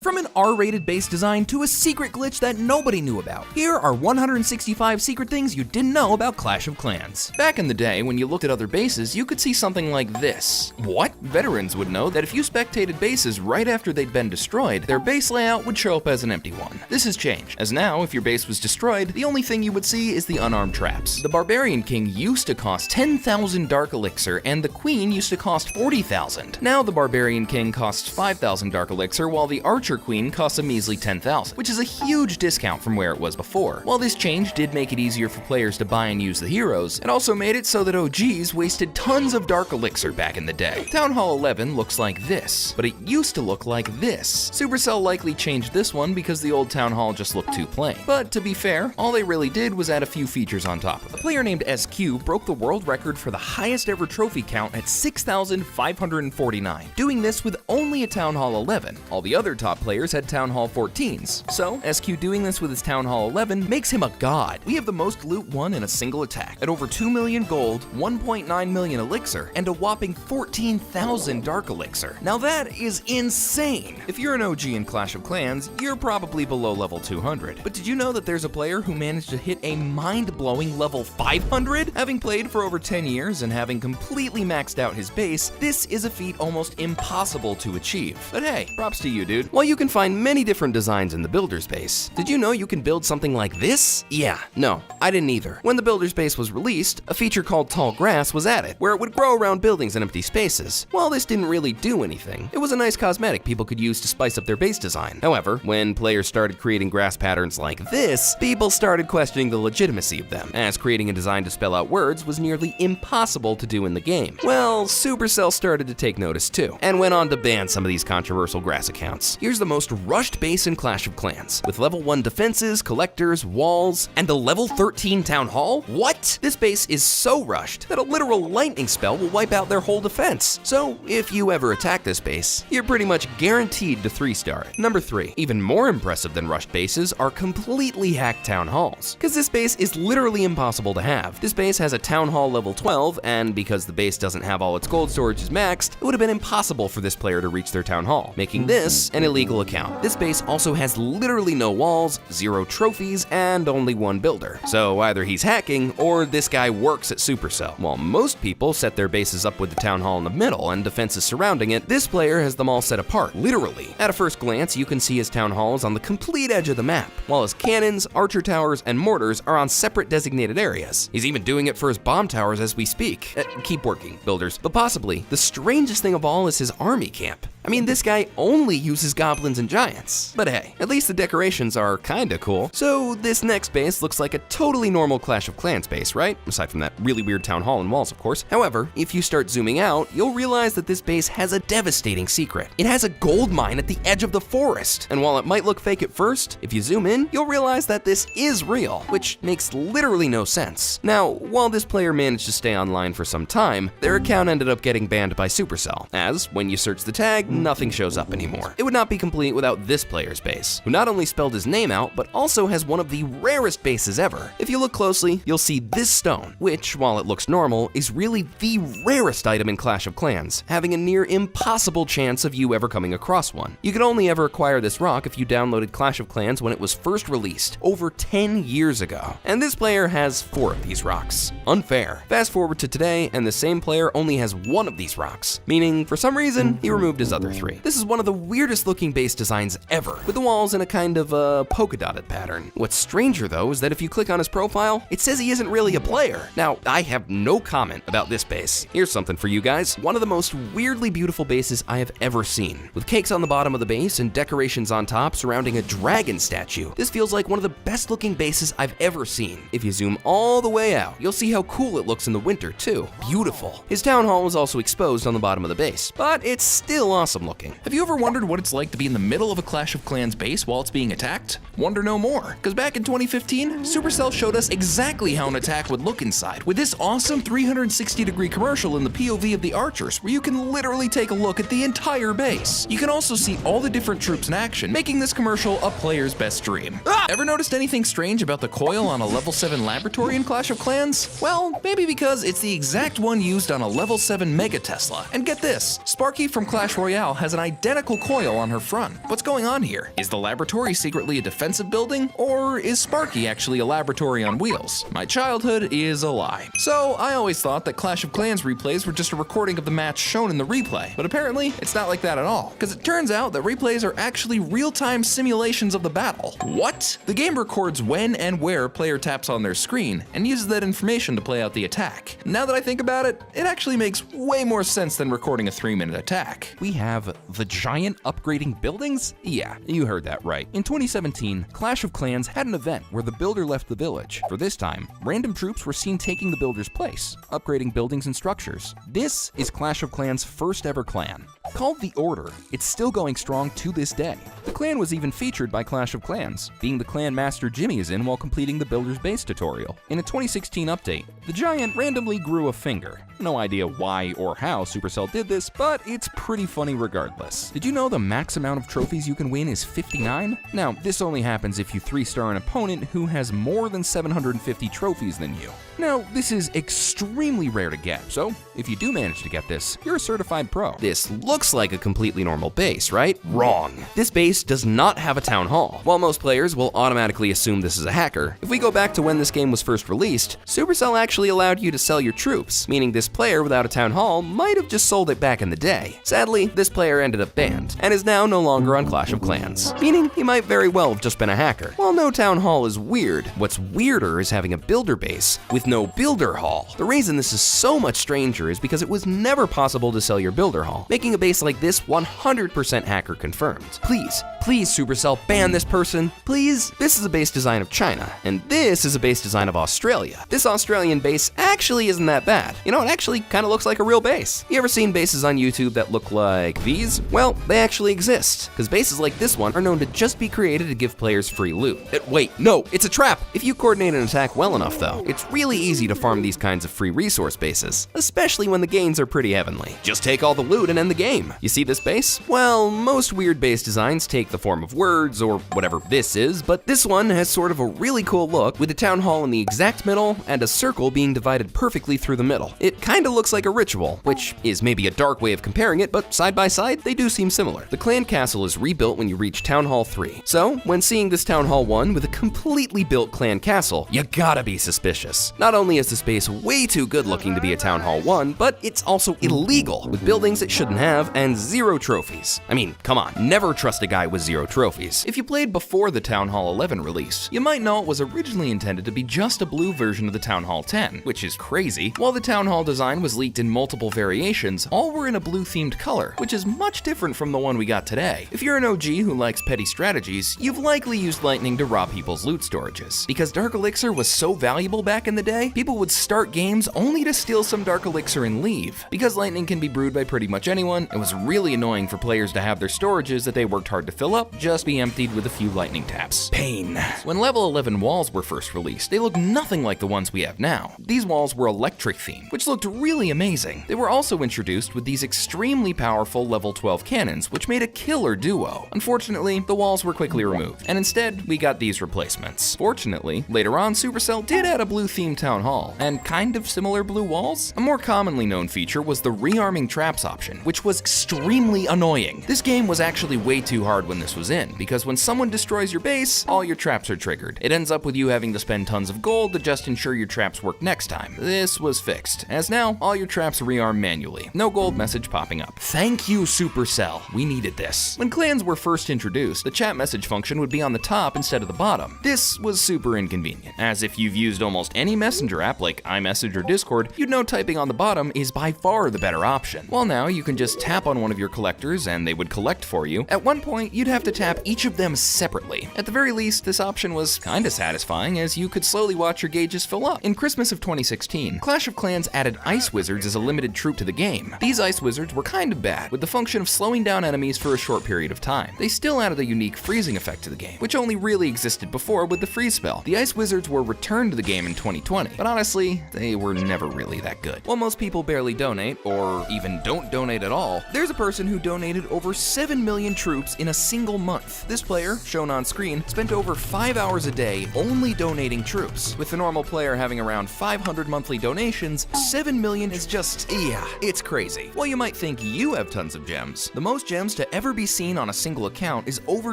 From an R-rated base design to a secret glitch that nobody knew about, here are 165 secret things you didn't know about Clash of Clans. Back in the day, when you looked at other bases, you could see something like this. What? Veterans would know that if you spectated bases right after they'd been destroyed, their base layout would show up as an empty one. This has changed, as now, if your base was destroyed, the only thing you would see is the unarmed traps. The Barbarian King used to cost 10,000 Dark Elixir, and the Queen used to cost 40,000. Now the Barbarian King costs 5,000 Dark Elixir, while the Archer Queen costs a measly 10,000, which is a huge discount from where it was before. While this change did make it easier for players to buy and use the heroes, it also made it so that OGs wasted tons of Dark Elixir back in the day. Town Hall 11 looks like this, but it used to look like this. Supercell likely changed this one because the old Town Hall just looked too plain. But to be fair, all they really did was add a few features on top of it. A player named SQ broke the world record for the highest ever trophy count at 6,549, doing this with only a Town Hall 11. All the other top players had Town Hall 14s, so SQ doing this with his Town Hall 11 makes him a god. We have the most loot won in a single attack, at over 2 million gold, 1.9 million elixir, and a whopping 14,000 Dark Elixir. Now that is insane! If you're an OG in Clash of Clans, you're probably below level 200. But did you know that there's a player who managed to hit a mind-blowing level 500? Having played for over 10 years and having completely maxed out his base, this is a feat almost impossible to achieve. But hey, props to you, dude. While you can find many different designs in the builder's base, did you know you can build something like this? Yeah, no, I didn't either. When the builder's base was released, a feature called Tall Grass was added, where it would grow around buildings and empty spaces. While this didn't really do anything, it was a nice cosmetic people could use to spice up their base design. However, when players started creating grass patterns like this, people started questioning the legitimacy of them, as creating a design to spell out words was nearly impossible to do in the game. Well, Supercell started to take notice too, and went on to ban some of these controversial grass accounts. Here's the most rushed base in Clash of Clans, with level 1 defenses, collectors, walls, and a level 13 town hall? What? This base is so rushed that a literal lightning spell will wipe out their whole defense. So if you ever attack this base, you're pretty much guaranteed to 3-star it. Number 3, even more impressive than rushed bases are completely hacked town halls, because this base is literally impossible to have. This base has a town hall level 12, and because the base doesn't have all its gold storages maxed, it would have been impossible for this player to reach their town hall, making this an illegal account. This base also has literally no walls, 0 trophies, and only 1 builder. So either he's hacking, or this guy works at Supercell. While most people set their bases up with the town hall in the middle and defenses surrounding it, this player has them all set apart, literally. At a first glance, you can see his town halls on the complete edge of the map, while his cannons, archer towers, and mortars are on separate designated areas. He's even doing it for his bomb towers as we speak. Keep working, builders. But possibly, the strangest thing of all is his army camp. I mean, this guy only uses goblins and giants. But hey, at least the decorations are kinda cool. So this next base looks like a totally normal Clash of Clans base, right? Aside from that really weird town hall and walls, of course. However, if you start zooming out, you'll realize that this base has a devastating secret. It has a gold mine at the edge of the forest. And while it might look fake at first, if you zoom in, you'll realize that this is real, which makes literally no sense. Now, while this player managed to stay online for some time, their account ended up getting banned by Supercell, as when you search the tag, nothing shows up anymore. It would not be complete without this player's base, who not only spelled his name out, but also has one of the rarest bases ever. If you look closely, you'll see this stone, which, while it looks normal, is really the rarest item in Clash of Clans, having a near impossible chance of you ever coming across one. You could only ever acquire this rock if you downloaded Clash of Clans when it was first released, over 10 years ago. And this player has 4 of these rocks. Unfair. Fast forward to today, and the same player only has 1 of these rocks, meaning, for some reason, he removed his other 3. This is one of the weirdest looking base designs ever, with the walls in a kind of polka dotted pattern. What's stranger though is that if you click on his profile, it says he isn't really a player. Now, I have no comment about this base. Here's something for you guys. One of the most weirdly beautiful bases I have ever seen, with cakes on the bottom of the base and decorations on top surrounding a dragon statue. This feels like one of the best looking bases I've ever seen. If you zoom all the way out, you'll see how cool it looks in the winter too. Beautiful. His town hall is also exposed on the bottom of the base, but it's still awesome looking. Have you ever wondered what it's like to be in the middle of a Clash of Clans base while it's being attacked? Wonder no more, because back in 2015, Supercell showed us exactly how an attack would look inside, with this awesome 360-degree commercial in the POV of the archers, where you can literally take a look at the entire base. You can also see all the different troops in action, making this commercial a player's best dream. Ever noticed anything strange about the coil on a level 7 laboratory in Clash of Clans? Well, maybe because it's the exact one used on a level 7 Mega Tesla. And get this, Sparky from Clash Royale Royale has an identical coil on her front. What's going on here? Is the laboratory secretly a defensive building? Or is Sparky actually a laboratory on wheels? My childhood is a lie. So I always thought that Clash of Clans replays were just a recording of the match shown in the replay. But apparently, it's not like that at all. Because it turns out that replays are actually real-time simulations of the battle. What? The game records when and where a player taps on their screen and uses that information to play out the attack. Now that I think about it, it actually makes way more sense than recording a 3-minute attack. We have the giant upgrading buildings? Yeah, you heard that right. In 2017, Clash of Clans had an event where the builder left the village. For this time, random troops were seen taking the builder's place, upgrading buildings and structures. This is Clash of Clans' first ever clan. Called the Order, it's still going strong to this day. The clan was even featured by Clash of Clans, being the clan master Jimmy is in while completing the builder's base tutorial. In a 2016 update, the giant randomly grew a finger. No idea why or how Supercell did this, but it's pretty funny regardless. Did you know the max amount of trophies you can win is 59? Now, this only happens if you 3-star an opponent who has more than 750 trophies than you. Now, this is extremely rare to get, so if you do manage to get this, you're a certified pro. This looks like a completely normal base, right? Wrong. This base does not have a town hall. While most players will automatically assume this is a hacker, if we go back to when this game was first released, Supercell actually allowed you to sell your troops, meaning this player without a town hall might have just sold it back in the day. Sadly, this player ended up banned, and is now no longer on Clash of Clans, meaning he might very well have just been a hacker. While no town hall is weird, what's weirder is having a builder base with no builder hall. The reason this is so much stranger is because it was never possible to sell your builder hall, making a base like this 100% hacker confirmed. Please Supercell, ban this person. Please. This is a base design of China, and this is a base design of Australia. This Australian base actually isn't that bad. You know, it actually kind of looks like a real base. You ever seen bases on YouTube that look like these? Well, they actually exist, because bases like this one are known to just be created to give players free loot. Wait, no, it's a trap! If you coordinate an attack well enough though, it's really easy to farm these kinds of free resource bases, especially when the gains are pretty heavenly. Just take all the loot and end the game. You see this base? Well, most weird base designs take the form of words or whatever this is, but this one has sort of a really cool look with a town hall in the exact middle and a circle being divided perfectly through the middle. It kinda looks like a ritual, which is maybe a dark way of comparing it, but side by side, they do seem similar. The clan castle is rebuilt when you reach Town Hall 3. So, when seeing this Town Hall 1 with a completely built clan castle, you gotta be suspicious. Not only is this base way too good looking to be a Town Hall 1, but it's also illegal, with buildings it shouldn't have and 0 trophies. I mean, come on, never trust a guy with 0 trophies. If you played before the Town Hall 11 release, you might know it was originally intended to be just a blue version of the Town Hall 10, which is crazy. While the Town Hall design was leaked in multiple variations, all were in a blue-themed color, which is much different from the one we got today. If you're an OG who likes petty strategies, you've likely used lightning to rob people's loot storages. Because Dark Elixir was so valuable back in the day, people would start games only to steal some Dark Elixir and leave. Because lightning can be brewed by pretty much anyone, it was really annoying for players to have their storages that they worked hard to fill up just be emptied with a few lightning taps. Pain. When level 11 walls were first released, they looked nothing like the ones we have now. These walls were electric themed, which looked really amazing. They were also introduced with these extremely powerful level 12 cannons, which made a killer duo. Unfortunately, the walls were quickly removed, and instead, we got these replacements. Fortunately, later on, Supercell did add a blue-themed town hall, and kind of similar blue walls. A more commonly known feature was the rearming traps option, which was extremely annoying. This game was actually way too hard when this was in, because when someone destroys your base, all your traps are triggered. It ends up with you having to spend tons of gold to just ensure your traps work next time. This was fixed, as now all your traps rearm manually. No gold message popping up. Thank you, Supercell. We needed this. When clans were first introduced, the chat message function would be on the top instead of the bottom. This was super inconvenient, as if you've used almost any messenger app like iMessage or Discord, you'd know typing on the bottom is by far the better option. While now you can just tap on one of your collectors and they would collect for you, at one point you'd have to tap each of them separately. At the very least, this option was kinda satisfying, as you could slowly watch your gauges fill up. In Christmas of 2016, Clash of Clans added Ice Wizards as a limited troop to the game. These Ice Wizards were kind of bad, with the function of slowing down enemies for a short period of time. They still added a unique freezing effect to the game, which only really existed before with the freeze spell. The Ice Wizards were returned to the game in 2020, but honestly, they were never really that good. While most people barely donate, or even don't donate at all, there's a person who donated over 7 million troops in a single month. This player, shown on screen, spent over 5 hours a day only donating troops. With the normal player having around 500 monthly donations, 7 million is just, yeah, it's crazy. While you might think you have tons tons of gems. The most gems to ever be seen on a single account is over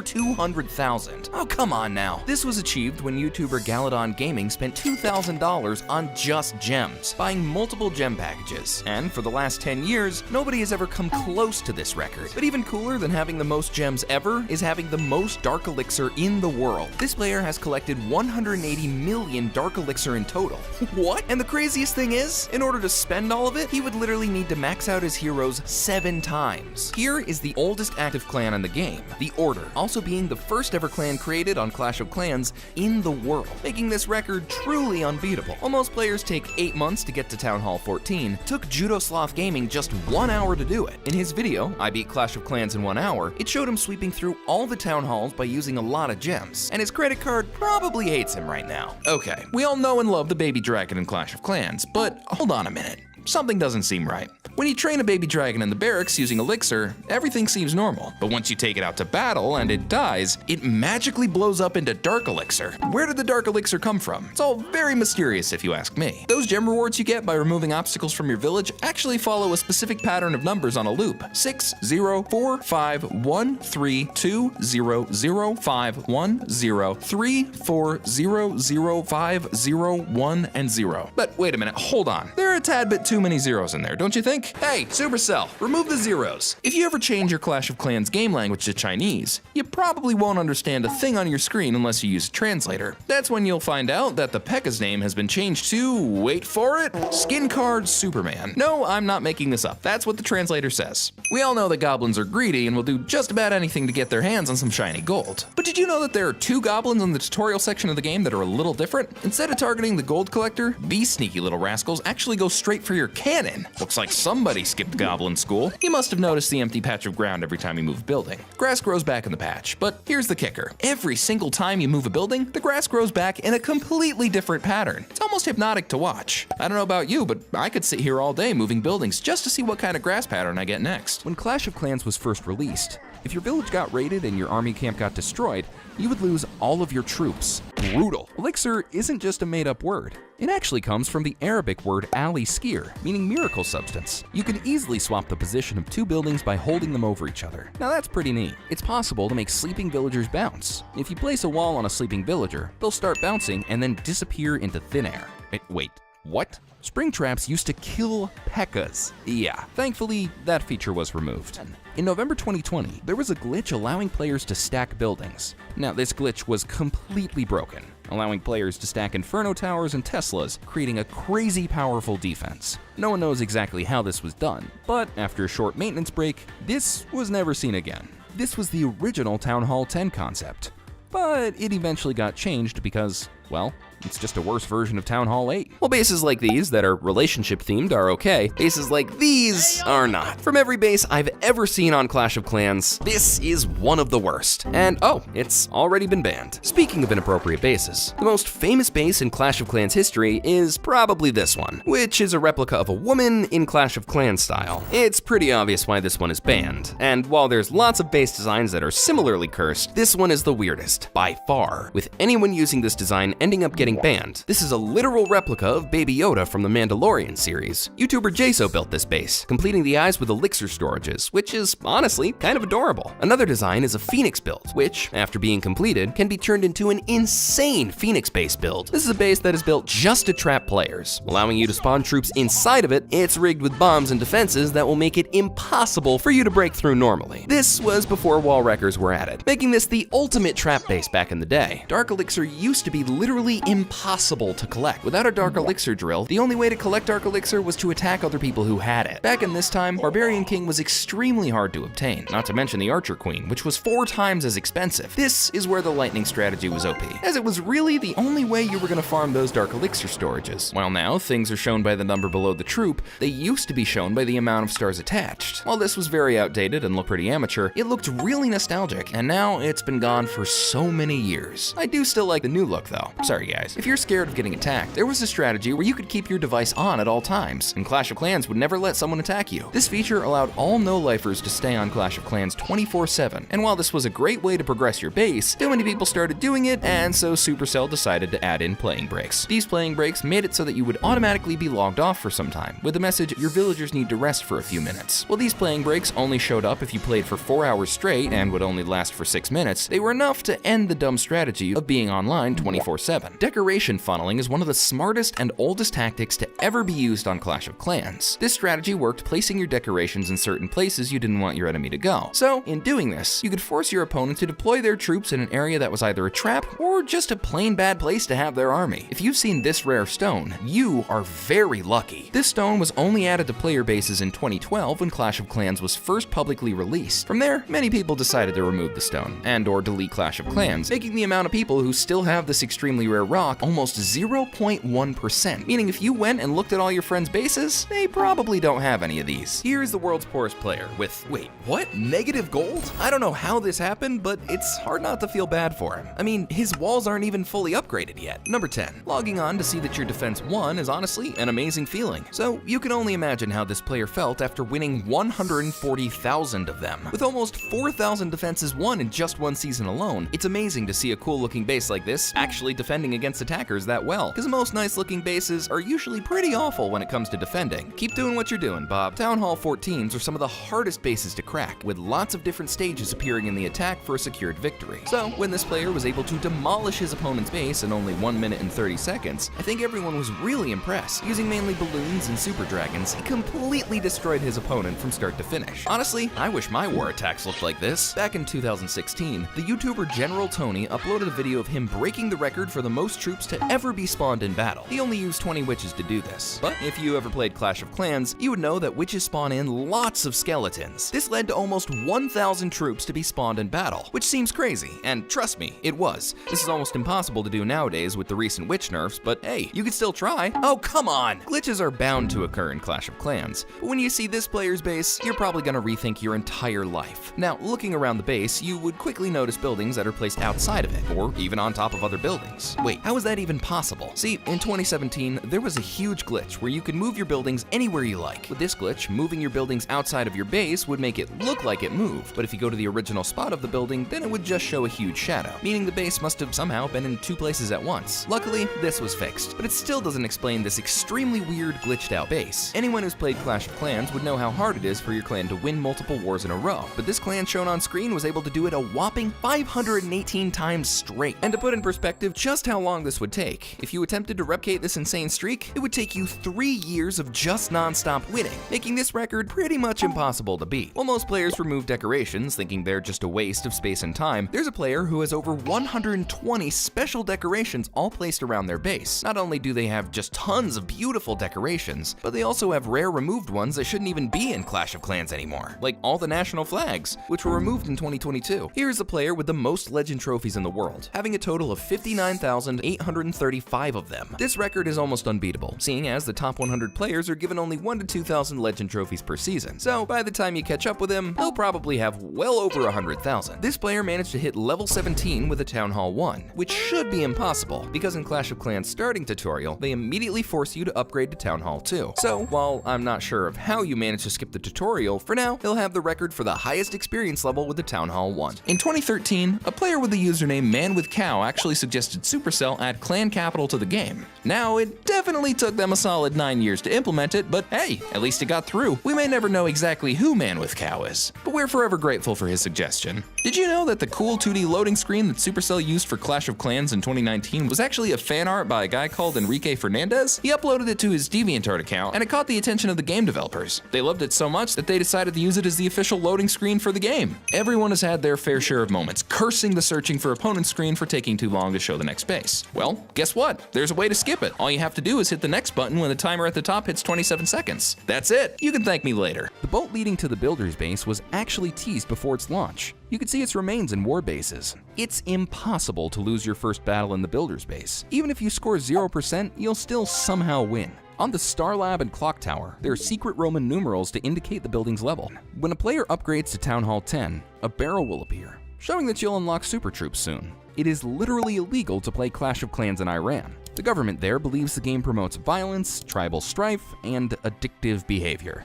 200,000. Oh, come on now. This was achieved when YouTuber Galadon Gaming spent $2,000 on just gems, buying multiple gem packages. And for the last 10 years, nobody has ever come close to this record. But even cooler than having the most gems ever is having the most Dark Elixir in the world. This player has collected 180 million Dark Elixir in total. What? And the craziest thing is, in order to spend all of it, he would literally need to max out his heroes 7 times. Here is the oldest active clan in the game, the Order, also being the first ever clan created on Clash of Clans in the world, making this record truly unbeatable. While most players take 8 months to get to Town Hall 14, took Judosloth Gaming just 1 hour to do it. In his video, I Beat Clash of Clans in 1 hour, it showed him sweeping through all the town halls by using a lot of gems, and his credit card probably hates him right now. Okay, we all know and love the baby dragon in Clash of Clans, but hold on a minute. Something doesn't seem right. When you train a baby dragon in the barracks using elixir, everything seems normal. But once you take it out to battle and it dies, it magically blows up into dark elixir. Where did the dark elixir come from? It's all very mysterious if you ask me. Those gem rewards you get by removing obstacles from your village actually follow a specific pattern of numbers on a loop. 6, 0, 4, 5, 1, 3, 2, 0, 0, 5, 1, 0, 3, 4, 0, 0, 5, 0, 1, and 0. But wait a minute, hold on. There are a tad bit too many zeros in there, don't you think? Hey, Supercell, remove the zeros. If you ever change your Clash of Clans game language to Chinese, you probably won't understand a thing on your screen unless you use a translator. That's when you'll find out that the P.E.K.K.A.'s name has been changed to, wait for it, Skin Card Superman. No, I'm not making this up. That's what the translator says. We all know that goblins are greedy and will do just about anything to get their hands on some shiny gold. But did you know that there are 2 goblins in the tutorial section of the game that are a little different? Instead of targeting the gold collector, these sneaky little rascals actually go straight for your cannon. Looks like somebody skipped goblin school. You must have noticed the empty patch of ground every time you move a building. Grass grows back in the patch, but here's the kicker. Every single time you move a building, the grass grows back in a completely different pattern. It's almost hypnotic to watch. I don't know about you, but I could sit here all day moving buildings just to see what kind of grass pattern I get next. When Clash of Clans was first released, if your village got raided and your army camp got destroyed, you would lose all of your troops. Brutal. Elixir isn't just a made-up word. It actually comes from the Arabic word ali-skir, meaning miracle substance. You can easily swap the position of 2 buildings by holding them over each other. Now that's pretty neat. It's possible to make sleeping villagers bounce. If you place a wall on a sleeping villager, they'll start bouncing and then disappear into thin air. Wait, what? Spring traps used to kill P.E.K.K.A.s. Yeah, thankfully that feature was removed. In November 2020, there was a glitch allowing players to stack buildings. Now this glitch was completely broken, allowing players to stack Inferno Towers and Teslas, creating a crazy powerful defense. No one knows exactly how this was done, but after a short maintenance break, this was never seen again. This was the original Town Hall 10 concept, but it eventually got changed because, well, it's just a worse version of Town Hall 8. Well, bases like these that are relationship themed are okay. Bases like these are not. From every base I've ever seen on Clash of Clans, this is one of the worst. And oh, it's already been banned. Speaking of inappropriate bases, the most famous base in Clash of Clans history is probably this one, which is a replica of a woman in Clash of Clans style. It's pretty obvious why this one is banned. And while there's lots of base designs that are similarly cursed, this one is the weirdest, by far, with anyone using this design ending up getting banned. This is a literal replica of Baby Yoda from the Mandalorian series. YouTuber Jaso built this base, completing the eyes with elixir storages, which is honestly kind of adorable. Another design is a Phoenix build, which, after being completed, can be turned into an insane Phoenix base build. This is a base that is built just to trap players, allowing you to spawn troops inside of it. It's rigged with bombs and defenses that will make it impossible for you to break through normally. This was before wall wreckers were added, making this the ultimate trap base back in the day. Dark elixir used to be literally impossible to collect. Without a dark elixir drill, the only way to collect dark elixir was to attack other people who had it. Back in this time, Barbarian King was extremely hard to obtain, not to mention the Archer Queen, which was 4 times as expensive. This is where the lightning strategy was OP, as it was really the only way you were going to farm those dark elixir storages. While now things are shown by the number below the troop, they used to be shown by the amount of stars attached. While this was very outdated and looked pretty amateur, it looked really nostalgic, and now it's been gone for so many years. I do still like the new look though. Sorry guys. guys. If you're scared of getting attacked, there was a strategy where you could keep your device on at all times, and Clash of Clans would never let someone attack you. This feature allowed all no-lifers to stay on Clash of Clans 24/7, and while this was a great way to progress your base, too many people started doing it, and so Supercell decided to add in playing breaks. These playing breaks made it so that you would automatically be logged off for some time, with the message, your villagers need to rest for a few minutes. While these playing breaks only showed up if you played for 4 hours straight and would only last for 6 minutes, they were enough to end the dumb strategy of being online 24/7. Decoration funneling is one of the smartest and oldest tactics to ever be used on Clash of Clans. This strategy worked placing your decorations in certain places you didn't want your enemy to go. So, in doing this, you could force your opponent to deploy their troops in an area that was either a trap or just a plain bad place to have their army. If you've seen this rare stone, you are very lucky. This stone was only added to player bases in 2012 when Clash of Clans was first publicly released. From there, many people decided to remove the stone and/or delete Clash of Clans, making the amount of people who still have this extremely rare rock almost 0.1%, meaning if you went and looked at all your friends' bases, they probably don't have any of these. Here's the world's poorest player with, wait, what? Negative gold? I don't know how this happened, but it's hard not to feel bad for him. I mean, his walls aren't even fully upgraded yet. Number 10. Logging on to see that your defense won is honestly an amazing feeling. So you can only imagine how this player felt after winning 140,000 of them. With almost 4,000 defenses won in just one season alone, it's amazing to see a cool looking base like this actually defending against attackers that well, because most nice looking bases are usually pretty awful when it comes to defending. Keep doing what you're doing, Bob. Town Hall 14s are some of the hardest bases to crack, with lots of different stages appearing in the attack for a secured victory. So when this player was able to demolish his opponent's base in only 1 minute and 30 seconds, I think everyone was really impressed. Using mainly balloons and super dragons, he completely destroyed his opponent from start to finish. Honestly, I wish my war attacks looked like this. Back in 2016, the YouTuber General Tony uploaded a video of him breaking the record for the most troops to ever be spawned in battle. He only used 20 witches to do this. But if you ever played Clash of Clans, you would know that witches spawn in lots of skeletons. This led to almost 1,000 troops to be spawned in battle, which seems crazy, and trust me, it was. This is almost impossible to do nowadays with the recent witch nerfs, but hey, you could still try. Oh, come on! Glitches are bound to occur in Clash of Clans, but when you see this player's base, you're probably gonna rethink your entire life. Now, looking around the base, you would quickly notice buildings that are placed outside of it, or even on top of other buildings. Wait, how is that even possible? See, in 2017, there was a huge glitch where you could move your buildings anywhere you like. With this glitch, moving your buildings outside of your base would make it look like it moved, but if you go to the original spot of the building, then it would just show a huge shadow, meaning the base must have somehow been in 2 places at once. Luckily, this was fixed, but it still doesn't explain this extremely weird glitched out base. Anyone who's played Clash of Clans would know how hard it is for your clan to win multiple wars in a row, but this clan shown on screen was able to do it a whopping 518 times straight. And to put in perspective just how long this would take, if you attempted to replicate this insane streak, it would take you 3 years of just non-stop winning, making this record pretty much impossible to beat. While most players remove decorations, thinking they're just a waste of space and time, there's a player who has over 120 special decorations all placed around their base. Not only do they have just tons of beautiful decorations, but they also have rare removed ones that shouldn't even be in Clash of Clans anymore, like all the national flags, which were removed in 2022. Here's the player with the most legend trophies in the world, having a total of 59,835 of them. This record is almost unbeatable, seeing as the top 100 players are given only 1 to 2,000 legend trophies per season. So by the time you catch up with him, he'll probably have well over 100,000. This player managed to hit level 17 with a Town Hall 1, which should be impossible, because in Clash of Clans starting tutorial, they immediately force you to upgrade to Town Hall 2. So while I'm not sure of how you managed to skip the tutorial, for now, he'll have the record for the highest experience level with the Town Hall 1. In 2013, a player with the username ManWithCow actually suggested Supercell add clan capital to the game. Now, it definitely took them a solid 9 years to implement it, but hey, at least it got through. We may never know exactly who ManWithCow is, but we're forever grateful for his suggestion. Did you know that the cool 2D loading screen that Supercell used for Clash of Clans in 2019 was actually a fan art by a guy called Enrique Fernandez? He uploaded it to his DeviantArt account, and it caught the attention of the game developers. They loved it so much that they decided to use it as the official loading screen for the game. Everyone has had their fair share of moments cursing the searching for opponent screen for taking too long to show the next base. Well, guess what? There's a way to skip it. All you have to do is hit the next button when the timer at the top hits 27 seconds. That's it. You can thank me later. The boat leading to the builder's base was actually teased before its launch. You could see its remains in war bases. It's impossible to lose your first battle in the builder's base. Even if you score 0%, you'll still somehow win. On the Star Lab and Clock Tower, there are secret Roman numerals to indicate the building's level. When a player upgrades to Town Hall 10, a barrel will appear, showing that you'll unlock super troops soon. It is literally illegal to play Clash of Clans in Iran. The government there believes the game promotes violence, tribal strife, and addictive behavior.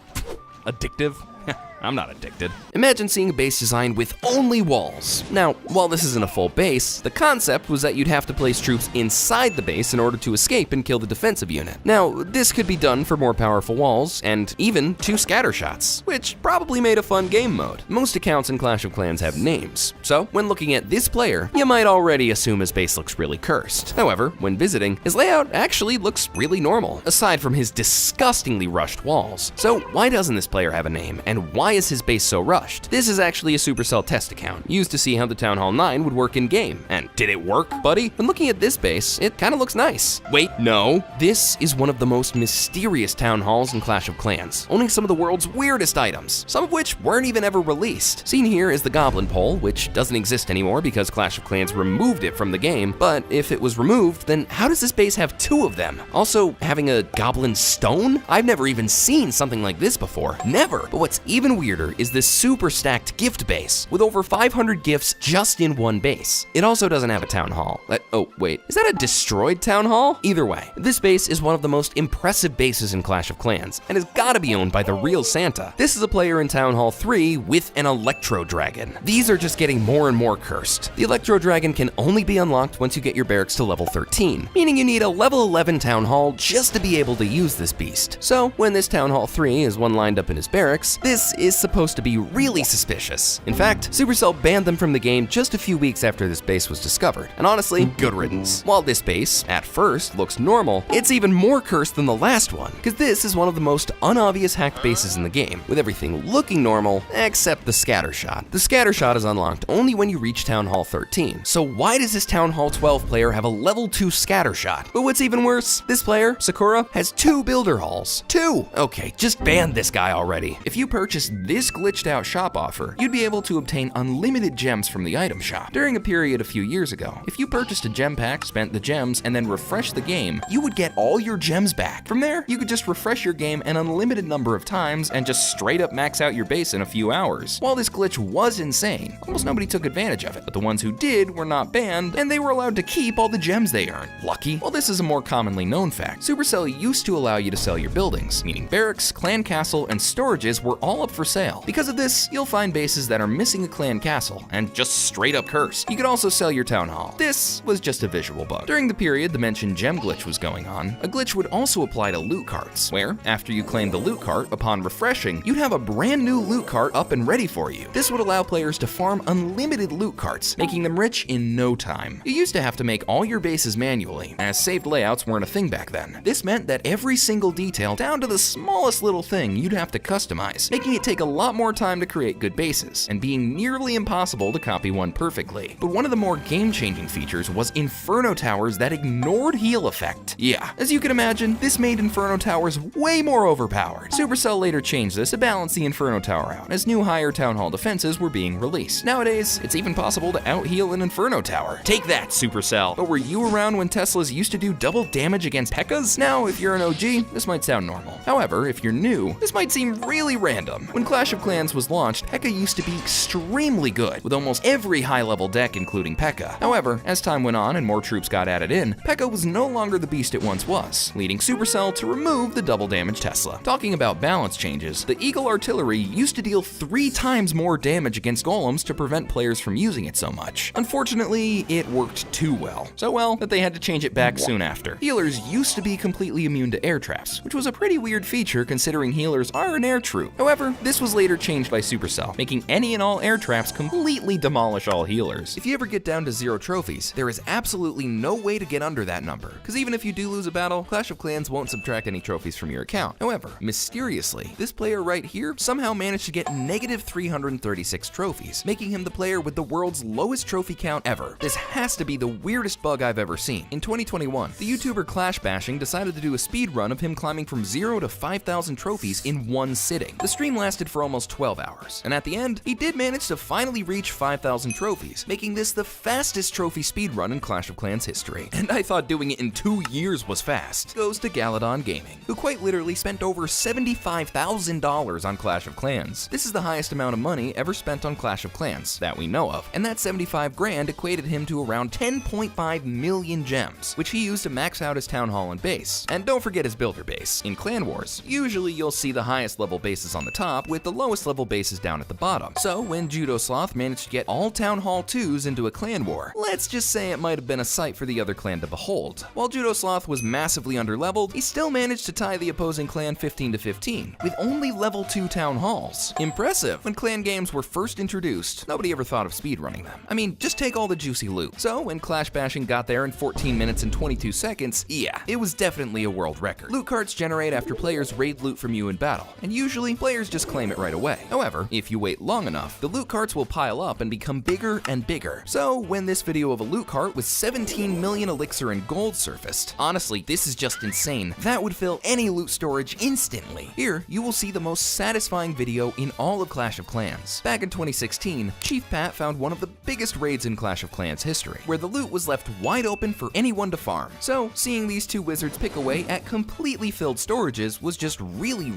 Addictive? I'm not addicted. Imagine seeing a base design with only walls. Now, while this isn't a full base, the concept was that you'd have to place troops inside the base in order to escape and kill the defensive unit. Now, this could be done for more powerful walls, and even 2 scatter shots, which probably made a fun game mode. Most accounts in Clash of Clans have names, so when looking at this player, you might already assume his base looks really cursed. However, when visiting, his layout actually looks really normal, aside from his disgustingly rushed walls. So why doesn't this player have a name, and why is his base so rushed? This is actually a Supercell test account, used to see how the Town Hall 9 would work in-game. And did it work, buddy? When looking at this base, it kinda looks nice. Wait, no. This is one of the most mysterious town halls in Clash of Clans, owning some of the world's weirdest items, some of which weren't even ever released. Seen here is the Goblin Pole, which doesn't exist anymore because Clash of Clans removed it from the game, but if it was removed, then how does this base have 2 of them? Also, having a Goblin Stone? I've never even seen something like this before. Never. But what's even weirder is this super stacked gift base with over 500 gifts just in one base. It also doesn't have a town hall. Oh wait, is that a destroyed town hall? Either way, this base is one of the most impressive bases in Clash of Clans and has gotta be owned by the real Santa. This is a player in Town Hall 3 with an Electro Dragon. These are just getting more and more cursed. The Electro Dragon can only be unlocked once you get your barracks to level 13, meaning you need a level 11 town hall just to be able to use this beast. So when this Town Hall 3 is one lined up in his barracks, this is supposed to be really suspicious. In fact, Supercell banned them from the game just a few weeks after this base was discovered. And honestly, good riddance. While this base, at first, looks normal, it's even more cursed than the last one, because this is one of the most unobvious hacked bases in the game, with everything looking normal, except the scatter shot. The scatter shot is unlocked only when you reach Town Hall 13. So why does this Town Hall 12 player have a level 2 scatter shot? But what's even worse, this player, Sakura, has 2 builder halls. 2! Okay, just ban this guy already. If you purchase this glitched out shop offer, you'd be able to obtain unlimited gems from the item shop. During a period a few years ago, if you purchased a gem pack, spent the gems, and then refreshed the game, you would get all your gems back. From there, you could just refresh your game an unlimited number of times and just straight up max out your base in a few hours. While this glitch was insane, almost nobody took advantage of it, but the ones who did were not banned, and they were allowed to keep all the gems they earned. Lucky? Well, this is a more commonly known fact. Supercell used to allow you to sell your buildings, meaning barracks, clan castle, and storages were all up for sale. Because of this, you'll find bases that are missing a clan castle and just straight up cursed. You could also sell your town hall. This was just a visual bug. During the period the mentioned gem glitch was going on, a glitch would also apply to loot carts, where, after you claimed the loot cart, upon refreshing, you'd have a brand new loot cart up and ready for you. This would allow players to farm unlimited loot carts, making them rich in no time. You used to have to make all your bases manually, as saved layouts weren't a thing back then. This meant that every single detail, down to the smallest little thing, you'd have to customize, making it take a lot more time to create good bases, and being nearly impossible to copy one perfectly. But one of the more game-changing features was Inferno Towers that ignored heal effect. Yeah, as you can imagine, this made Inferno Towers way more overpowered. Supercell later changed this to balance the Inferno Tower out, as new higher Town Hall defenses were being released. Nowadays, it's even possible to out-heal an Inferno Tower. Take that, Supercell! But were you around when Teslas used to do double damage against P.E.K.K.A.s? Now, if you're an OG, this might sound normal. However, if you're new, this might seem really random. When Clash of Clans was launched, P.E.K.K.A. used to be extremely good, with almost every high-level deck including P.E.K.K.A. However, as time went on and more troops got added in, P.E.K.K.A. was no longer the beast it once was, leading Supercell to remove the double damage Tesla. Talking about balance changes, the Eagle Artillery used to deal 3 times more damage against golems to prevent players from using it so much. Unfortunately, it worked too well. So well that they had to change it back soon after. Healers used to be completely immune to air traps, which was a pretty weird feature considering healers are an air troop. However, this was later changed by Supercell, making any and all air traps completely demolish all healers. If you ever get down to 0 trophies, there is absolutely no way to get under that number, because even if you do lose a battle, Clash of Clans won't subtract any trophies from your account. However, mysteriously, this player right here somehow managed to get negative 336 trophies, making him the player with the world's lowest trophy count ever. This has to be the weirdest bug I've ever seen. In 2021, the YouTuber Clash Bashing decided to do a speed run of him climbing from 0 to 5,000 trophies in one sitting. The stream lasted for almost 12 hours, and at the end, he did manage to finally reach 5,000 trophies, making this the fastest trophy speedrun in Clash of Clans history. And I thought doing it in 2 years was fast. Goes to Galadon Gaming, who quite literally spent over $75,000 on Clash of Clans. This is the highest amount of money ever spent on Clash of Clans that we know of, and that 75 grand equated him to around 10.5 million gems, which he used to max out his town hall and base. And don't forget his builder base. In Clan Wars, usually you'll see the highest level bases on the top with the lowest level bases down at the bottom. So when Judo Sloth managed to get all Town Hall 2s into a clan war, let's just say it might have been a sight for the other clan to behold. While Judo Sloth was massively underleveled, he still managed to tie the opposing clan 15 to 15, with only level 2 town halls. Impressive! When clan games were first introduced, nobody ever thought of speedrunning them. I mean, just take all the juicy loot. So when Clash Bashing got there in 14 minutes and 22 seconds, yeah, it was definitely a world record. Loot carts generate after players raid loot from you in battle, and usually players just claim it right away. However, if you wait long enough, the loot carts will pile up and become bigger and bigger. So when this video of a loot cart with 17 million elixir and gold surfaced, honestly, this is just insane. That would fill any loot storage instantly. Here, you will see the most satisfying video in all of Clash of Clans. Back in 2016, Chief Pat found one of the biggest raids in Clash of Clans history, where the loot was left wide open for anyone to farm. So, seeing these two wizards pick away at completely filled storages was just really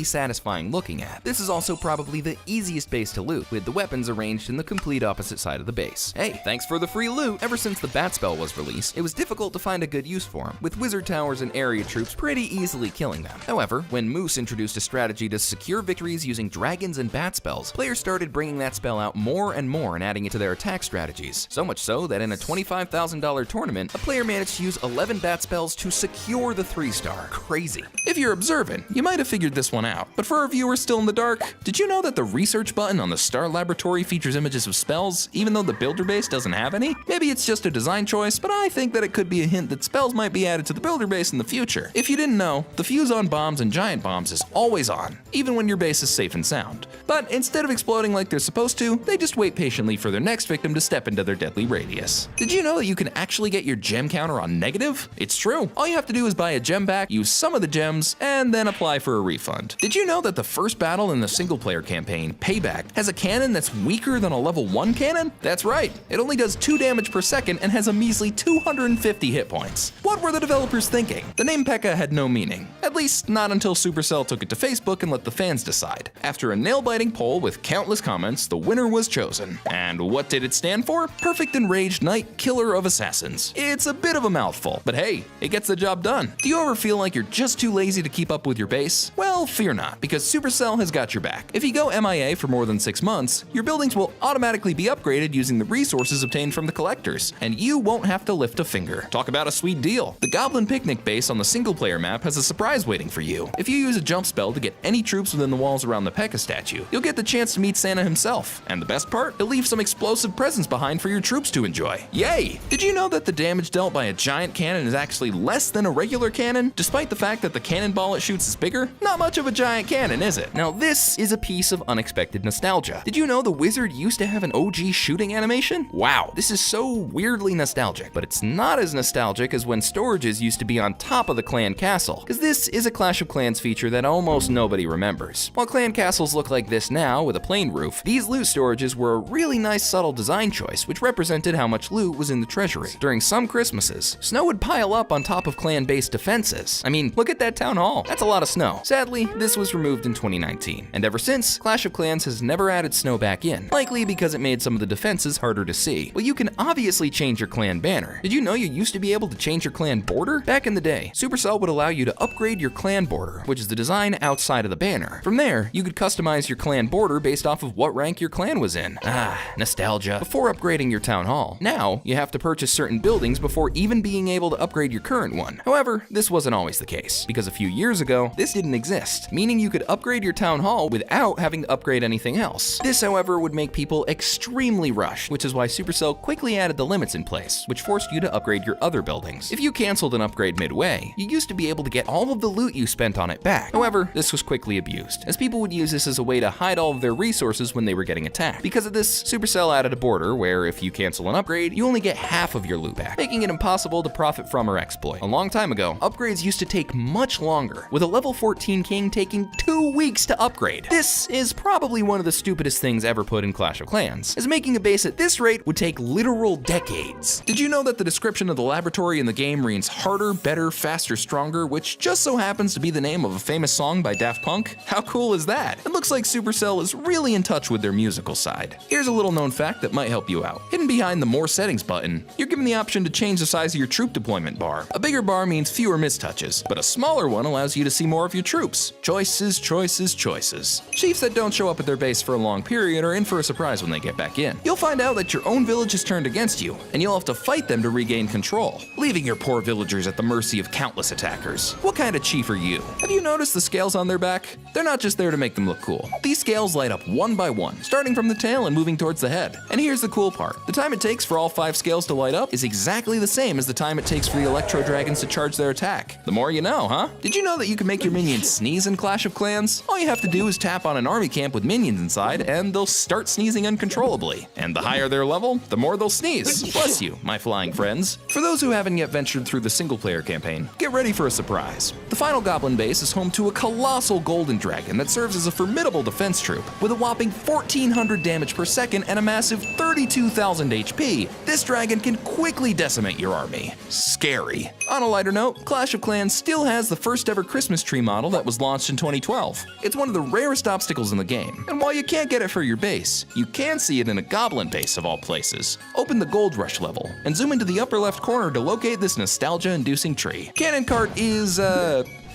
satisfying looking at. This is also probably the easiest base to loot, with the weapons arranged in the complete opposite side of the base. Hey, thanks for the free loot! Ever since the Bat spell was released, it was difficult to find a good use for him, with wizard towers and area troops pretty easily killing them. However, when Moose introduced a strategy to secure victories using dragons and bat spells, players started bringing that spell out more and more and adding it to their attack strategies. So much so that in a $25,000 tournament, a player managed to use 11 bat spells to secure the 3-star. Crazy. If you're observant, you might have figured this one out. But for our viewers still in the dark, did you know that the research button on the Star Laboratory features images of spells, even though the builder base doesn't have any? Maybe it's just a design choice, but I think that it could be a hint that spells might be added to the builder base in the future. If you didn't know, the fuse on bombs and giant bombs is always on, even when your base is safe and sound. But instead of exploding like they're supposed to, they just wait patiently for their next victim to step into their deadly radius. Did you know that you can actually get your gem counter on negative? It's true. All you have to do is buy a gem pack, use some of the gems, and then apply for a refund. Did you know that the first battle in the single-player campaign, Payback, has a cannon that's weaker than a level 1 cannon? That's right. It only does 2 damage per second and has a measly 250 hit points. What were the developers thinking? The name P.E.K.K.A. had no meaning. At least not until Supercell took it to Facebook and let the fans decide. After a nail-biting poll with countless comments, the winner was chosen. And what did it stand for? Perfect Enraged Knight, Killer of Assassins. It's a bit of a mouthful, but hey, it gets the job done. Do you ever feel like you're just too lazy to keep up with your base? Well, fear not, because Supercell has got your back. If you go MIA for more than 6 months, your buildings will automatically be upgraded using the resources obtained from the collectors, and you won't have to lift a finger. Talk about a sweet deal. The Goblin Picnic base on the single-player map has a surprise waiting for you. If you use a jump spell to get any troops within the walls around the P.E.K.K.A. statue, you'll get the chance to meet Santa himself. And the best part? He'll leave some explosive presents behind for your troops to enjoy. Yay! Did you know that the damage dealt by a giant cannon is actually less than a regular cannon? Despite the fact that the cannonball it shoots is bigger? Not much of a giant cannon, is it? Now this is a piece of unexpected nostalgia. Did you know the wizard used to have an OG shooting animation? Wow, this is so weirdly nostalgic, but it's not as nostalgic as when storages used to be on top of the clan castle, because this is a Clash of Clans feature that almost nobody remembers. While clan castles look like this now with a plain roof, these loot storages were a really nice subtle design choice which represented how much loot was in the treasury. During some Christmases, snow would pile up on top of clan-based defenses. I mean, look at that town hall. That's a lot of snow. Sadly, this was removed in 2019, and ever since, Clash of Clans has never added snow back in, likely because it made some of the defenses harder to see. Well, you can obviously change your clan banner. Did you know you used to be able to change your clan border? Back in the day, Supercell would allow you to upgrade your clan border, which is the design outside of the banner. From there, you could customize your clan border based off of what rank your clan was in. Ah, nostalgia. Before upgrading your town hall. Now, you have to purchase certain buildings before even being able to upgrade your current one. However, this wasn't always the case, because a few years ago, this didn't exist, meaning you could upgrade your town hall without having to upgrade anything else. This, however, would make people extremely rushed, which is why Supercell quickly added the limits in place, which forced you to upgrade your other buildings. If you canceled an upgrade midway, you used to be able to get all of the loot you spent on it back. However, this was quickly abused, as people would use this as a way to hide all of their resources when they were getting attacked. Because of this, Supercell added a border where if you cancel an upgrade, you only get half of your loot back, making it impossible to profit from or exploit. A long time ago, upgrades used to take much longer, with a level 14 king taking 2 weeks takes to upgrade. This is probably one of the stupidest things ever put in Clash of Clans, as making a base at this rate would take literal decades. Did you know that the description of the laboratory in the game reads harder, better, faster, stronger, which just so happens to be the name of a famous song by Daft Punk? How cool is that? It looks like Supercell is really in touch with their musical side. Here's a little known fact that might help you out. Hidden behind the More Settings button, you're given the option to change the size of your troop deployment bar. A bigger bar means fewer mistouches, but a smaller one allows you to see more of your troops. Choices, choices, choices. Chiefs that don't show up at their base for a long period are in for a surprise when they get back in. You'll find out that your own village is turned against you, and you'll have to fight them to regain control, leaving your poor villagers at the mercy of countless attackers. What kind of chief are you? Have you noticed the scales on their back? They're not just there to make them look cool. These scales light up one by one, starting from the tail and moving towards the head. And here's the cool part. The time it takes for all 5 scales to light up is exactly the same as the time it takes for the Electro Dragons to charge their attack. The more you know, huh? Did you know that you can make your minions sneeze in Clash of Clans? All you have to do is tap on an army camp with minions inside, and they'll start sneezing uncontrollably. And the higher their level, the more they'll sneeze. Bless you, my flying friends. For those who haven't yet ventured through the single-player campaign, get ready for a surprise. The final Goblin base is home to a colossal golden dragon that serves as a formidable defense troop. With a whopping 1,400 damage per second and a massive 32,000 HP, this dragon can quickly decimate your army. Scary. On a lighter note, Clash of Clans still has the first ever Christmas tree model that was launched in 2012. It's one of the rarest obstacles in the game, and while you can't get it for your base, you can see it in a Goblin base of all places. Open the Gold Rush level, and zoom into the upper left corner to locate this nostalgia-inducing tree. Cannon Cart is,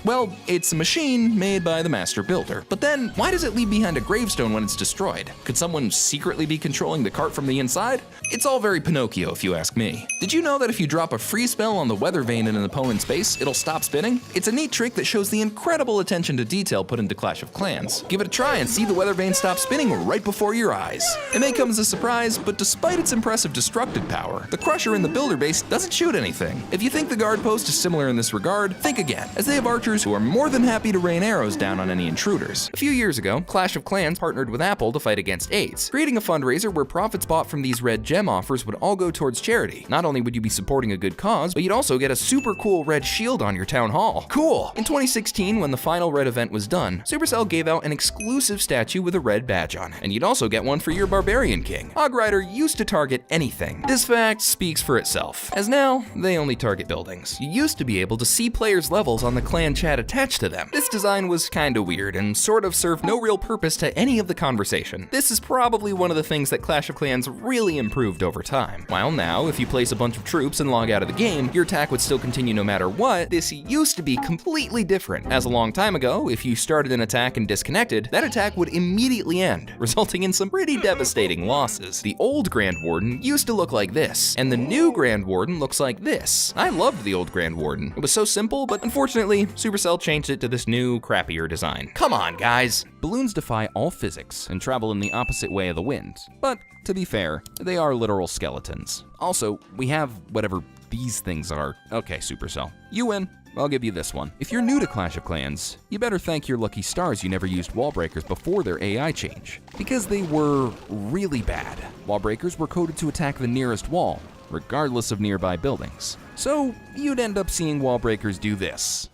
well, it's a machine made by the master builder. But then, why does it leave behind a gravestone when it's destroyed? Could someone secretly be controlling the cart from the inside? It's all very Pinocchio, if you ask me. Did you know that if you drop a freeze spell on the weather vane in an opponent's base, it'll stop spinning? It's a neat trick that shows the incredible attention to detail put into Clash of Clans. Give it a try and see the weather vane stop spinning right before your eyes. It may come as a surprise, but despite its impressive destructive power, the Crusher in the builder base doesn't shoot anything. If you think the guard post is similar in this regard, think again, as they have archers who are more than happy to rain arrows down on any intruders. A few years ago, Clash of Clans partnered with Apple to fight against AIDS, creating a fundraiser where profits bought from these red gem offers would all go towards charity. Not only would you be supporting a good cause, but you'd also get a super cool red shield on your town hall. Cool! In 2016, when the final red event was done, Supercell gave out an exclusive statue with a red badge on it, and you'd also get one for your Barbarian King. Hog Rider used to target anything. This fact speaks for itself, as now, they only target buildings. You used to be able to see players' levels on the clan chat attached to them. This design was kinda weird and sort of served no real purpose to any of the conversation. This is probably one of the things that Clash of Clans really improved over time. While now, if you place a bunch of troops and log out of the game, your attack would still continue no matter what, this used to be completely different, as a long time ago, if you started an attack and disconnected, that attack would immediately end, resulting in some pretty devastating losses. The old Grand Warden used to look like this, and the new Grand Warden looks like this. I loved the old Grand Warden. It was so simple, but unfortunately, Supercell changed it to this new, crappier design. Come on, guys! Balloons defy all physics and travel in the opposite way of the wind. But, to be fair, they are literal skeletons. Also, we have whatever these things are. Okay, Supercell, you win. I'll give you this one. If you're new to Clash of Clans, you better thank your lucky stars you never used wall breakers before their AI change, because they were really bad. Wall breakers were coded to attack the nearest wall, regardless of nearby buildings. So, you'd end up seeing wall breakers do this.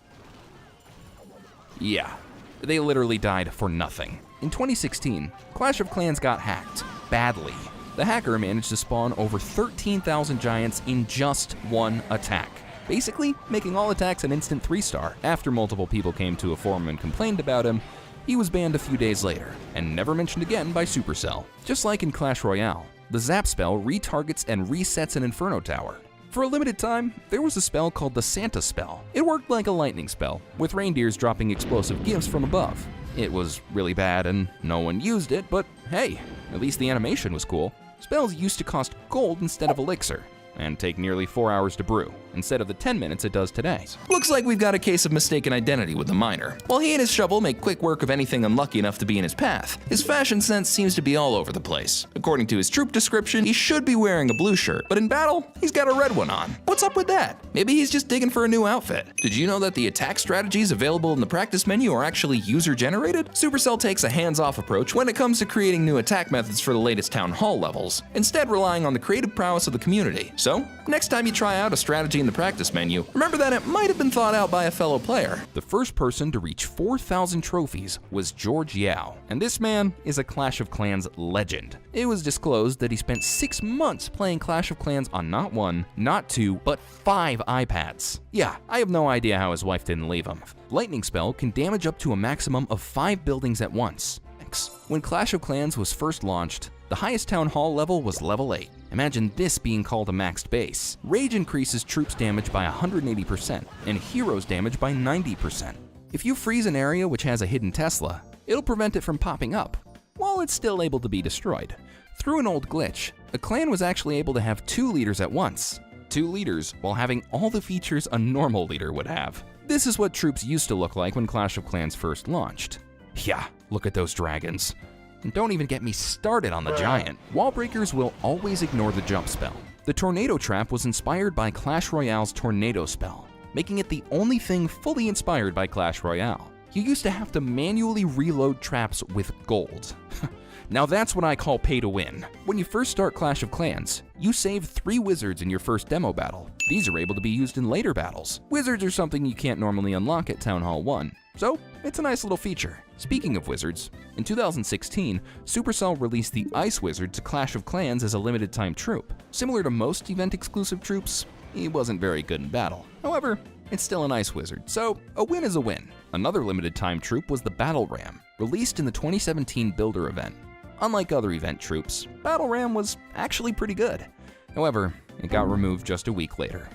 Yeah, they literally died for nothing. In 2016, Clash of Clans got hacked, badly. The hacker managed to spawn over 13,000 giants in just one attack, basically making all attacks an instant 3-star. After multiple people came to a forum and complained about him, he was banned a few days later, and never mentioned again by Supercell. Just like in Clash Royale, the Zap spell retargets and resets an Inferno Tower. For a limited time, there was a spell called the Santa spell. It worked like a lightning spell, with reindeers dropping explosive gifts from above. It was really bad and no one used it, but hey, at least the animation was cool. Spells used to cost gold instead of elixir, and take nearly 4 hours to brew, instead of the 10 minutes it does today. Looks like we've got a case of mistaken identity with the miner. While he and his shovel make quick work of anything unlucky enough to be in his path, his fashion sense seems to be all over the place. According to his troop description, he should be wearing a blue shirt, but in battle, he's got a red one on. What's up with that? Maybe he's just digging for a new outfit. Did you know that the attack strategies available in the practice menu are actually user-generated? Supercell takes a hands-off approach when it comes to creating new attack methods for the latest Town Hall levels, instead relying on the creative prowess of the community. So, next time you try out a strategy in in the practice menu, remember that it might have been thought out by a fellow player. The first person to reach 4,000 trophies was George Yao, and this man is a Clash of Clans legend. It was disclosed that he spent 6 months playing Clash of Clans on not 1, not 2, but 5 iPads. Yeah, I have no idea how his wife didn't leave him. Lightning Spell can damage up to a maximum of 5 buildings at once. When Clash of Clans was first launched, the highest Town Hall level was level 8. Imagine this being called a maxed base. Rage increases troops damage by 180% and heroes damage by 90%. If you freeze an area which has a hidden Tesla, it'll prevent it from popping up, while it's still able to be destroyed. Through an old glitch, a clan was actually able to have 2 leaders at once. 2 leaders while having all the features a normal leader would have. This is what troops used to look like when Clash of Clans first launched. Yeah, look at those dragons. And don't even get me started on the giant. Wall breakers will always ignore the jump spell. The tornado trap was inspired by Clash Royale's tornado spell, making it the only thing fully inspired by Clash Royale. You used to have to manually reload traps with gold. Now that's what I call pay to win. When you first start Clash of Clans, you save 3 wizards in your first demo battle. These are able to be used in later battles. Wizards are something you can't normally unlock at Town Hall 1, so it's a nice little feature. Speaking of wizards, in 2016, Supercell released the Ice Wizard to Clash of Clans as a limited time troop. Similar to most event-exclusive troops, he wasn't very good in battle. However, it's still an Ice Wizard, so a win is a win. Another limited time troop was the Battle Ram, released in the 2017 Builder event. Unlike other event troops, Battle Ram was actually pretty good. However, it got removed just a week later.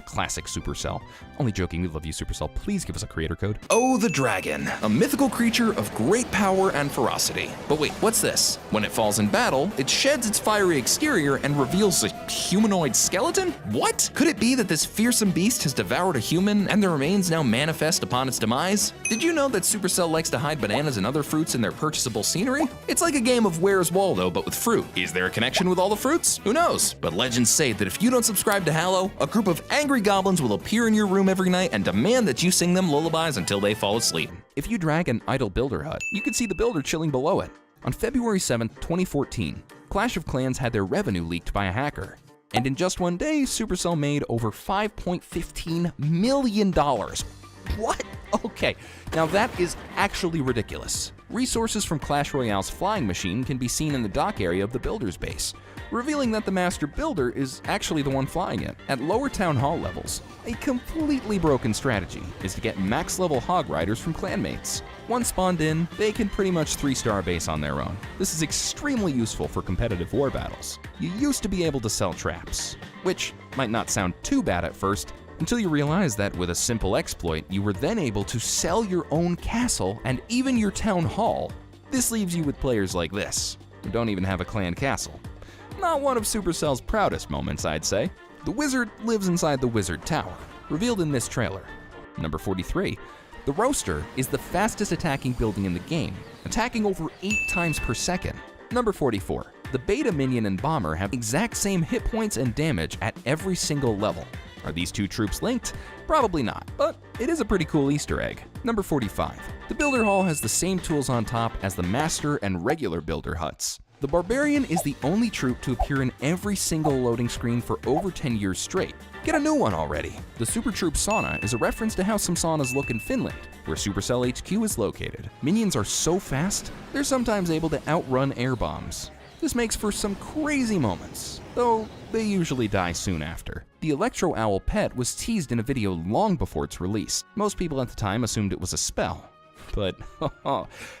Classic Supercell. Only joking, we love you, Supercell. Please give us a creator code. Oh, the dragon, a mythical creature of great power and ferocity. But wait, what's this? When it falls in battle, it sheds its fiery exterior and reveals a humanoid skeleton? What? Could it be that this fearsome beast has devoured a human and the remains now manifest upon its demise? Did you know that Supercell likes to hide bananas and other fruits in their purchasable scenery? It's like a game of Where's Waldo, but with fruit. Is there a connection with all the fruits? Who knows? But legends say that if you don't subscribe to Hallow, a group of angry goblins will appear in your room every night and demand that you sing them lullabies until they fall asleep. If you drag an idle builder hut, you can see the builder chilling below it. On February 7th, 2014, Clash of Clans had their revenue leaked by a hacker. And in just one day, Supercell made over $5.15 million. What? Okay, now that is actually ridiculous. Resources from Clash Royale's flying machine can be seen in the dock area of the builder's base, revealing that the master builder is actually the one flying it. At lower town hall levels, a completely broken strategy is to get max level hog riders from clanmates. Once spawned in, they can pretty much 3-star base on their own. This is extremely useful for competitive war battles. You used to be able to sell traps, which might not sound too bad at first, until you realize that with a simple exploit, you were then able to sell your own castle and even your town hall. This leaves you with players like this, who don't even have a clan castle. Not one of Supercell's proudest moments, I'd say. The wizard lives inside the wizard tower, revealed in this trailer. Number 43. The Roaster is the fastest attacking building in the game, attacking over 8 times per second. Number 44. The Beta Minion and Bomber have exact same hit points and damage at every single level. Are these 2 troops linked? Probably not, but it is a pretty cool Easter egg. Number 45. The Builder Hall has the same tools on top as the Master and regular Builder huts. The Barbarian is the only troop to appear in every single loading screen for over 10 years straight. Get a new one already. The Super Troop Sauna is a reference to how some saunas look in Finland, where Supercell HQ is located. Minions are so fast, they're sometimes able to outrun air bombs. This makes for some crazy moments, though they usually die soon after. The Electro Owl pet was teased in a video long before its release. Most people at the time assumed it was a spell. But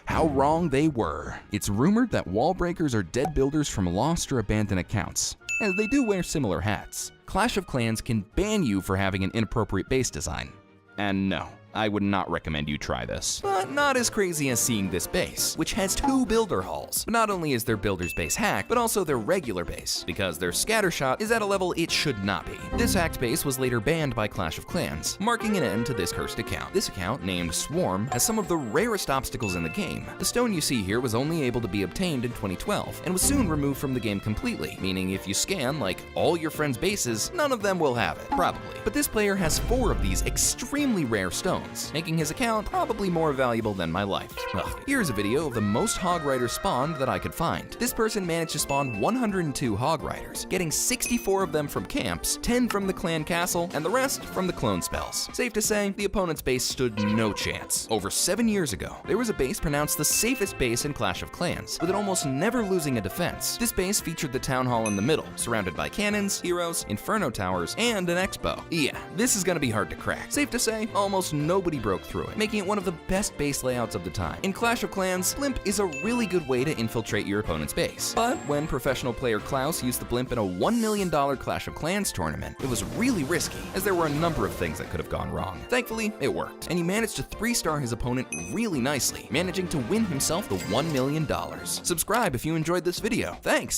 how wrong they were. It's rumored that wall breakers are dead builders from lost or abandoned accounts, as they do wear similar hats. Clash of Clans can ban you for having an inappropriate base design. And no, I would not recommend you try this. But not as crazy as seeing this base, which has 2 builder halls. But not only is their builder's base hacked, but also their regular base, because their scattershot is at a level it should not be. This hacked base was later banned by Clash of Clans, marking an end to this cursed account. This account, named Swarm, has some of the rarest obstacles in the game. The stone you see here was only able to be obtained in 2012, and was soon removed from the game completely, meaning if you scan, like, all your friends' bases, none of them will have it, probably. But this player has 4 of these extremely rare stones. bones, making his account probably more valuable than my life. Ugh. Here's a video of the most hog riders spawned that I could find. This person managed to spawn 102 hog riders, getting 64 of them from camps, 10 from the clan castle, and the rest from the clone spells. Safe to say, the opponent's base stood no chance. Over 7 years ago, there was a base pronounced the safest base in Clash of Clans, with it almost never losing a defense. This base featured the town hall in the middle, surrounded by cannons, heroes, inferno towers, and an expo. Yeah, this is gonna be hard to crack. Safe to say, almost nobody broke through it, making it one of the best base layouts of the time. In Clash of Clans, Blimp is a really good way to infiltrate your opponent's base. But when professional player Klaus used the Blimp in a $1 million Clash of Clans tournament, it was really risky, as there were a number of things that could have gone wrong. Thankfully, it worked, and he managed to 3-star his opponent really nicely, managing to win himself the $1 million. Subscribe if you enjoyed this video. Thanks!